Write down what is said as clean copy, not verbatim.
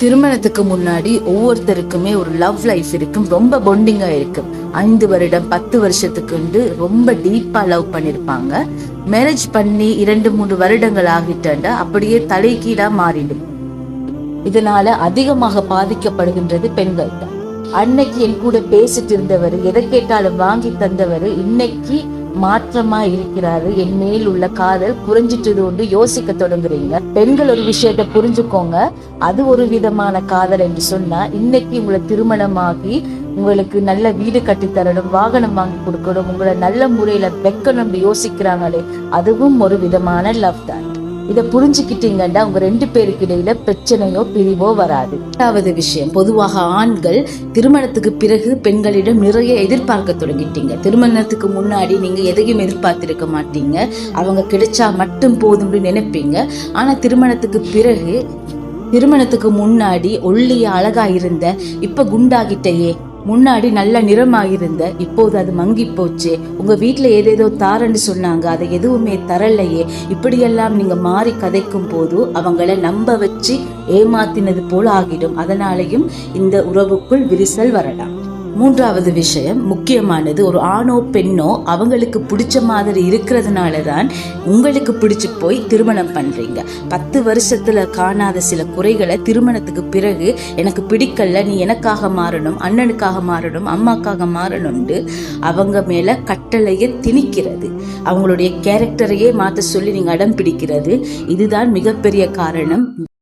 திருமணத்துக்கு முன்னாடி ஒவ்வொருத்தருக்குமே ஒரு லவ் லைஃப் இருக்கும், ரொம்ப பொண்டிங்கா இருக்கும். 5 வருடம் 10 வருஷத்துக்கு ரொம்ப டீப்பா லவ் பண்ணிருப்பாங்க. மேரேஜ் பண்ணி 2-3 வருடங்கள் ஆகிட்டா அப்படியே தலைகீழா மாறிடும். இதனால அதிகமாக பாதிக்கப்படுகின்றது பெண்கள் தான். அன்னைக்கு என் கூட பேசிட்டு இருந்தவர், எதை கேட்டாலும் வாங்கி தந்தவர், இன்னைக்கு மாற்றமா இருக்கிறாரு. என் மேல் உள்ள காதல் குறைஞ்சிட்டு யோசிக்க தொடங்குறீங்க. பெண்கள் ஒரு விஷயத்த புரிஞ்சுக்கோங்க, அது ஒரு விதமான காதல் என்று சொன்னா, இன்னைக்கு உங்களை திருமணமாகி உங்களுக்கு நல்ல வீடு கட்டி தரணும், வாகனம் வாங்கி கொடுக்கணும், உங்களை நல்ல முறையில வைக்கணும் யோசிக்கிறாங்களே, அதுவும் ஒரு விதமான லவ் தான். இதை புரிஞ்சுக்கிட்டீங்கன்னா உங்க 2 பேருக்கு இடையில பிரச்சனையோ பிரிவோ வராது. 2வது விஷயம், பொதுவாக ஆண்கள் திருமணத்துக்கு பிறகு பெண்களிடம் நிறைய எதிர்பார்க்க தொடங்கிட்டீங்க. திருமணத்துக்கு முன்னாடி நீங்க எதையும் எதிர்பார்த்திருக்க மாட்டீங்க, அவங்க கிடைச்சா மட்டும் போதும்னு நினைப்பீங்க. ஆனா திருமணத்துக்கு முன்னாடி ஒல்லிய அழகா இருந்த, இப்ப குண்டாகிட்டையே, முன்னாடி நல்ல நிறமாயிருந்த, இப்போது அது மங்கி போச்சு, உங்க வீட்டுல ஏதேதோ தாரன்னு சொன்னாங்க, அதை எதுவுமே தரலையே, இப்படியெல்லாம் நீங்க மாறி கதைக்கும் போது அவங்கள நம்ப வச்சு ஏமாத்தினது போல் ஆகிடும். அதனாலையும் இந்த உறவுக்குள் விரிசல் வரலாம். 3வது விஷயம் முக்கியமானது, ஒரு ஆணோ பெண்ணோ அவங்களுக்கு பிடிச்ச மாதிரி இருக்கிறதுனால தான் உங்களுக்கு பிடிச்சு போய் திருமணம் பண்றீங்க. 10 வருஷத்துல காணாத சில குறைகளை திருமணத்துக்கு பிறகு எனக்கு பிடிக்கல, நீ எனக்காக மாறணும், அண்ணனுக்காக மாறணும், அம்மாக்காக மாறணும்னு அவங்க மேல கட்டளையை திணிக்கிறது, அவங்களுடைய கேரக்டரையே மாற்ற சொல்லி நீங்க அடம் பிடிக்கிறது. இதுதான் மிகப்பெரிய காரணம்.